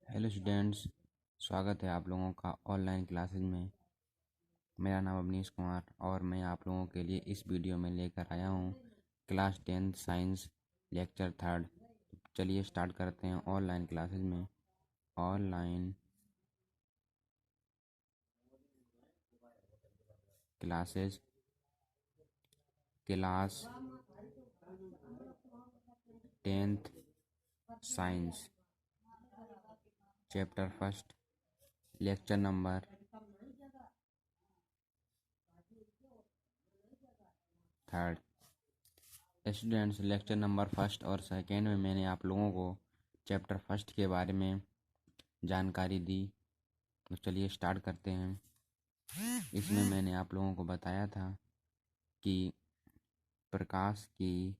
Hello students, स्वागत है आप लोगों का ऑनलाइन क्लासेस में। मेरा नाम अवनीश कुमार और मैं आप लोगों के लिए इस वीडियो में लेकर आया हूँ क्लास 10 साइंस लेक्चर थर्ड। चलिए स्टार्ट करते हैं ऑनलाइन क्लासेस में। Online classes class 10th science chapter first lecture number third. Students, lecture number first और सेकेंड में मैंने आप लोगों को चैप्टर फर्स्ट के बारे में जानकारी दी। तो चलिए स्टार्ट करते हैं। इसमें मैंने आप लोगों को बताया था कि प्रकाश की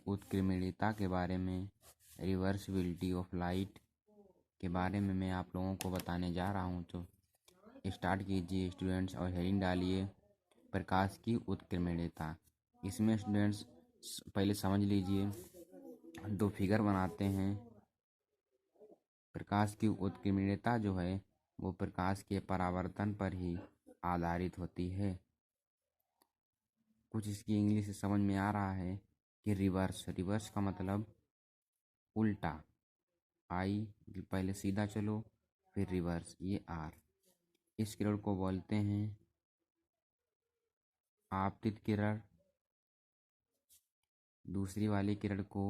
उत्क्रमणीयता के बारे में, रिवर्सिबिलिटी ऑफ लाइट के बारे में मैं आप लोगों को बताने जा रहा हूँ। तो स्टार्ट कीजिए स्टूडेंट्स और हेडिंग डालिए प्रकाश की उत्क्रमणीयता। इसमें स्टूडेंट्स पहले समझ लीजिए, दो फिगर बनाते हैं। प्रकाश की उत्क्रमणीयता जो है वो प्रकाश के परावर्तन पर ही आधारित होती है। कुछ इसकी इंग्लिश समझ में आ रहा है कि रिवर्स का मतलब उल्टा। आई पहले सीधा चलो फिर रिवर्स, ये आर। इस किरण को बोलते हैं आपतित किरण, दूसरी वाली किरण को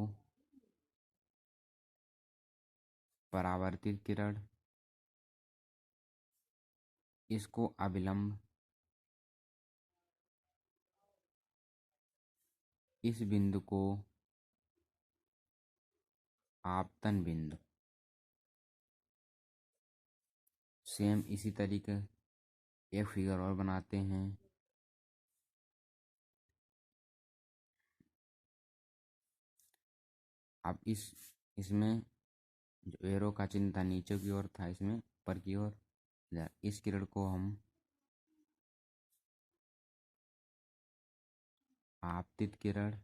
परावर्तित किरण, इसको अभिलंब, इस बिंदु को आपतन बिंदु। सेम इसी तरीके एक फिगर और बनाते हैं। अब इसमें जो एरो का चिन्ह था नीचे की ओर था, इसमें ऊपर की ओर। इस किरण को हम आपतित किरण,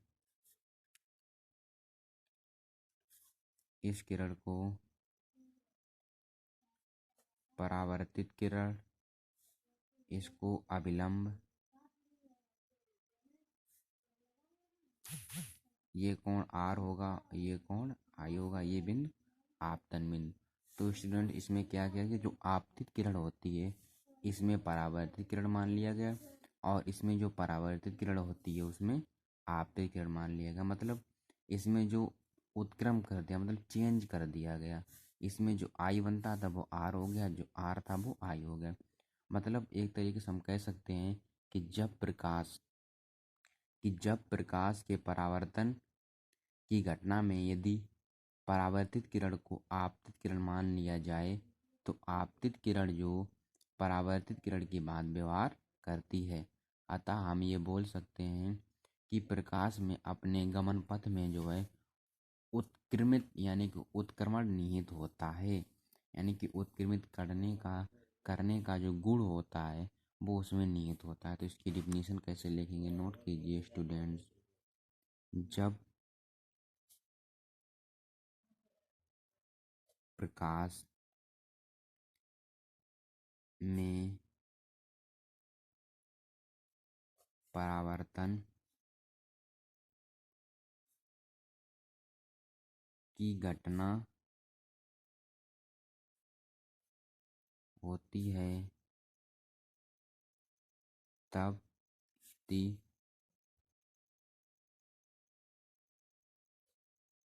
इस किरण को परावर्तित किरण, इसको अभिलंब। ये कोण आर होगा, ये कोण आई होगा, ये बिंदु आपतन बिंदु। तो स्टूडेंट इसमें क्या किया गया, जो आपतित किरण होती है इसमें परावर्तित किरण मान लिया गया और इसमें जो परावर्तित किरण होती है उसमें आपतित किरण मान लिया गया। मतलब इसमें जो उत्क्रम कर दिया, मतलब चेंज कर दिया गया। इसमें जो आई बनता था वो आर हो गया, जो आर था वो आई हो गया। मतलब एक तरीके से हम कह सकते हैं कि जब प्रकाश के परावर्तन की घटना में यदि परावर्तित किरण को आपतित किरण मान लिया जाए तो आपतित किरण जो परावर्तित किरण की भांति व्यवहार करती है। अतः हम ये बोल सकते हैं कि प्रकाश में अपने गमन पथ में जो है उत्क्रमित यानी कि उत्क्रमण निहित होता है। यानी कि उत्क्रमित करने का जो गुण होता है वो उसमें निहित होता है। तो इसकी डिफिनीशन कैसे लिखेंगे, नोट कीजिए स्टूडेंट्स। जब प्रकाश में परावर्तन की घटना होती है तब ती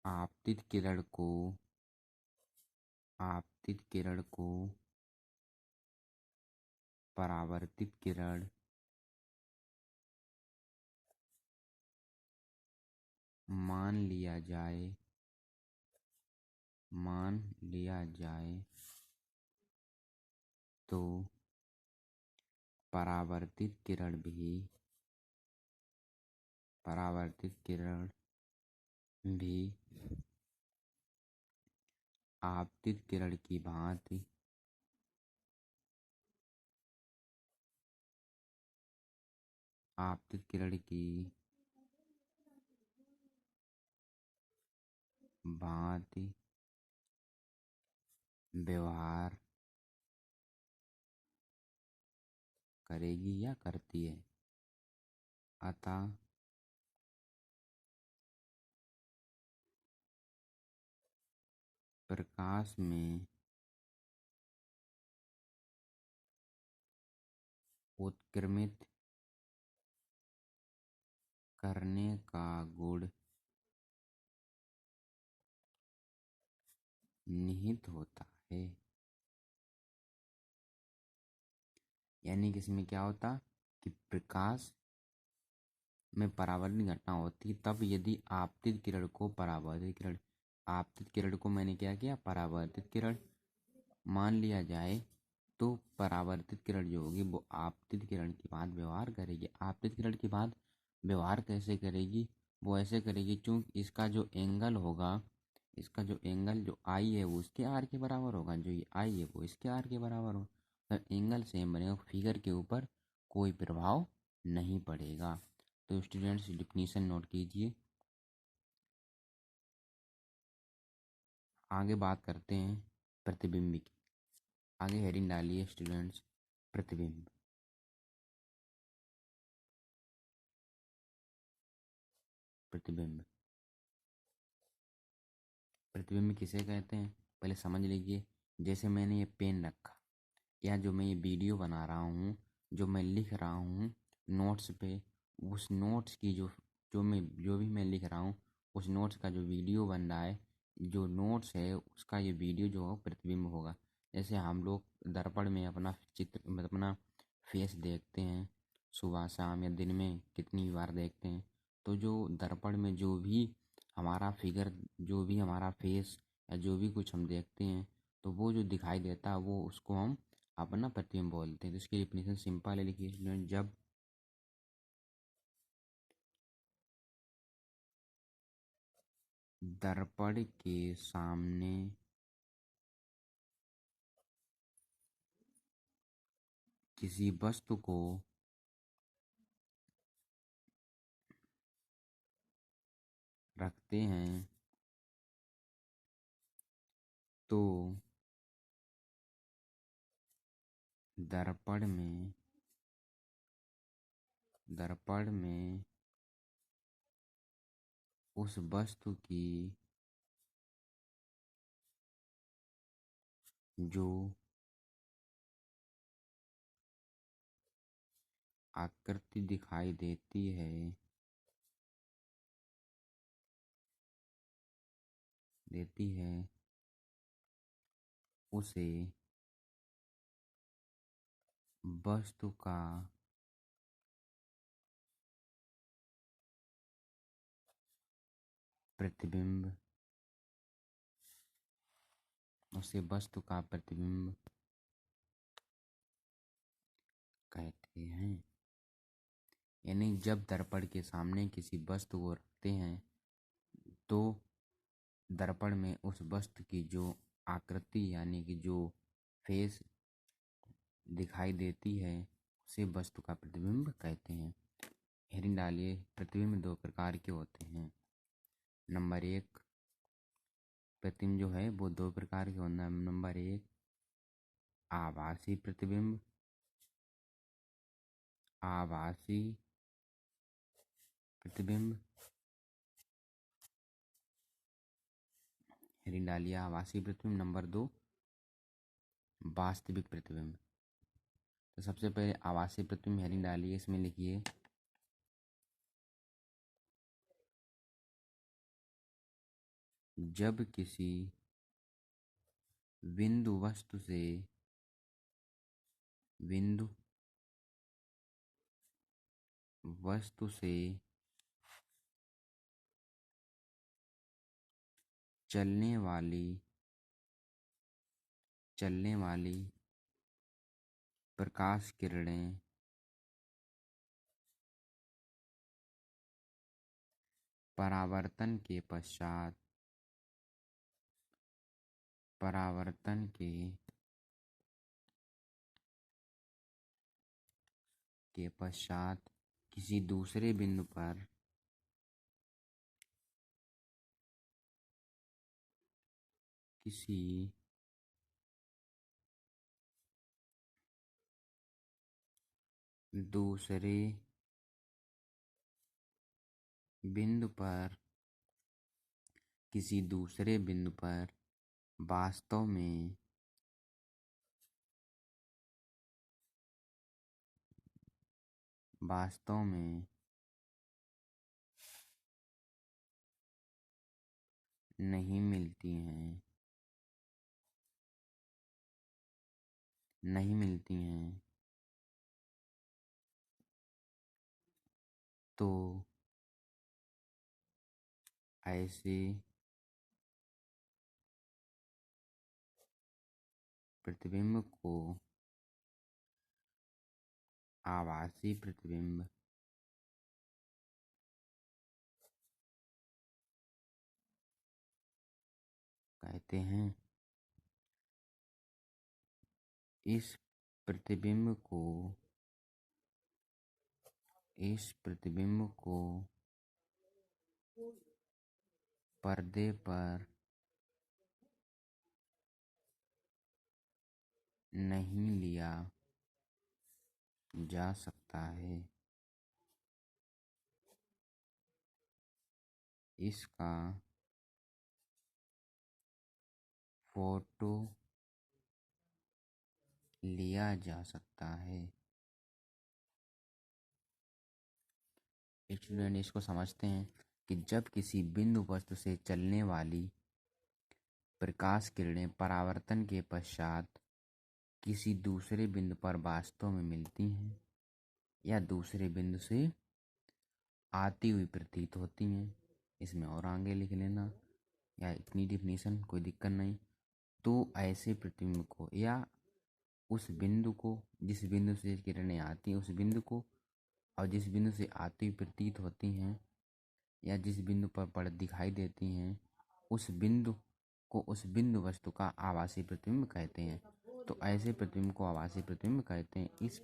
आपतित किरण को परावर्तित किरण मान लिया जाए तो परावर्तित किरण भी आपतित किरण की भांति आपतित किरण की भांति व्यवहार करेगी या करती है। अतः प्रकाश में उत्क्रमित करने का गुण निहित होता है। यानी कि इसमें क्या होता कि प्रकाश में परावर्तन घटना होती तब यदि आपतित किरण को मैंने क्या किया, परावर्तित किरण मान लिया जाए तो परावर्तित किरण जो होगी वो आपतित किरण की भांति व्यवहार करेगी। आपतित किरण की भांति व्यवहार कैसे करेगी, वो ऐसे करेगी चूंकि इसका जो एंगल होगा, इसका जो एंगल जो आई है वो इसके आर के बराबर होगा, जो ये आई है वो इसके आर के बराबर हो, तो एंगल सेम बनेगा, फिगर के ऊपर कोई प्रभाव नहीं पड़ेगा। तो स्टूडेंट्स डिफिनीशन नोट कीजिए। आगे बात करते हैं प्रतिबिंब की। आगे हेडिंग डालिए स्टूडेंट्स, प्रतिबिंब। प्रतिबिंब प्रतिबिंब किसे कहते हैं पहले समझ लीजिए। जैसे मैंने ये पेन रखा या जो मैं ये वीडियो बना रहा हूँ, जो मैं लिख रहा हूँ नोट्स पे, उस नोट्स की जो भी मैं लिख रहा हूँ उस नोट्स का जो वीडियो बन रहा है, जो नोट्स है उसका ये वीडियो जो हो प्रतिबिंब होगा। जैसे हम लोग दर्पण में अपना चित्र मतलब अपना फेस देखते हैं, सुबह शाम या दिन में कितनी बार देखते हैं, तो जो दर्पण में जो भी हमारा फिगर, जो भी हमारा फेस या जो भी कुछ हम देखते हैं, तो वो जो दिखाई देता है वो उसको हम अपना प्रतिबिंब बोलते हैं। तो इसकी डेफिनेशन सिंपल है, लिखिए स्टूडेंट। जब दर्पण के सामने किसी वस्तु को रखते हैं तो दर्पण में उस वस्तु की जो आकृति दिखाई देती है उसे वस्तु का प्रतिबिंब कहते हैं। यानी जब दर्पण के सामने किसी वस्तु को रखते हैं तो दर्पण में उस वस्तु की जो आकृति यानी कि जो फेस दिखाई देती है उसे वस्तु का प्रतिबिंब कहते हैं। हेडिंग डालिए, प्रतिबिंब दो प्रकार के होते हैं। नंबर एक, प्रतिबिंब जो है वो दो प्रकार के होना है। नंबर एक, आभासी प्रतिबिंब। आभासी प्रतिबिंब। हेडिंग डालिए, आभासी प्रतिबिंब। नंबर दो, वास्तविक प्रतिबिंब। तो सबसे पहले आभासी प्रतिबिंब, हेडिंग डालिए, इसमें लिखिए जब किसी बिंदु वस्तु से चलने वाली प्रकाश किरणें परावर्तन के पश्चात किसी दूसरे बिंदु पर किसी दूसरे बिंदु पर किसी दूसरे बिंदु पर वास्तव में वास्तव में नहीं मिलती हैं नहीं मिलती हैं तो ऐसे प्रतिबिंब को आभासी प्रतिबिंब कहते हैं। इस प्रतिबिंब को पर्दे पर नहीं लिया जा सकता है। इसका फोटो लिया जा सकता है। स्टूडेंट इसको समझते हैं कि जब किसी बिंदु वस्तु से चलने वाली प्रकाश किरणें परावर्तन के पश्चात किसी दूसरे बिंदु पर वास्तव में मिलती हैं या दूसरे बिंदु से आती हुई प्रतीत होती हैं, इसमें और आगे लिख लेना या इतनी डिफिनीशन कोई दिक्कत नहीं। तो ऐसे प्रतिबिंब को या उस बिंदु को जिस बिंदु से किरणें आती हैं उस बिंदु को और जिस बिंदु से आती हुई प्रतीत होती हैं या जिस बिंदु पर पड़ दिखाई देती हैं उस बिंदु को उस बिंदु वस्तु का आभासी प्रतिबिंब कहते हैं। तो ऐसे प्रतिबिंब को आभासी प्रतिबिंब कहते हैं। इस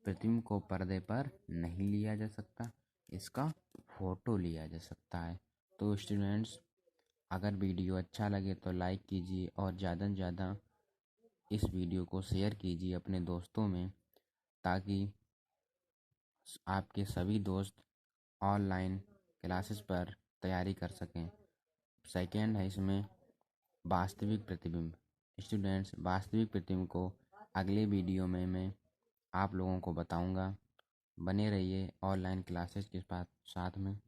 प्रतिबिंब को पर्दे पर नहीं लिया जा सकता, इसका फोटो लिया जा सकता है। तो स्टूडेंट्स अगर वीडियो अच्छा लगे तो लाइक कीजिए और ज़्यादा से ज़्यादा इस वीडियो को शेयर कीजिए अपने दोस्तों में, ताकि आपके सभी दोस्त ऑनलाइन क्लासेस पर तैयारी कर सकें। सेकेंड है इसमें वास्तविक प्रतिबिंब। स्टूडेंट्स वास्तविक प्रतिबिंब को अगले वीडियो में मैं आप लोगों को बताऊंगा। बने रहिए ऑनलाइन क्लासेस के साथ में।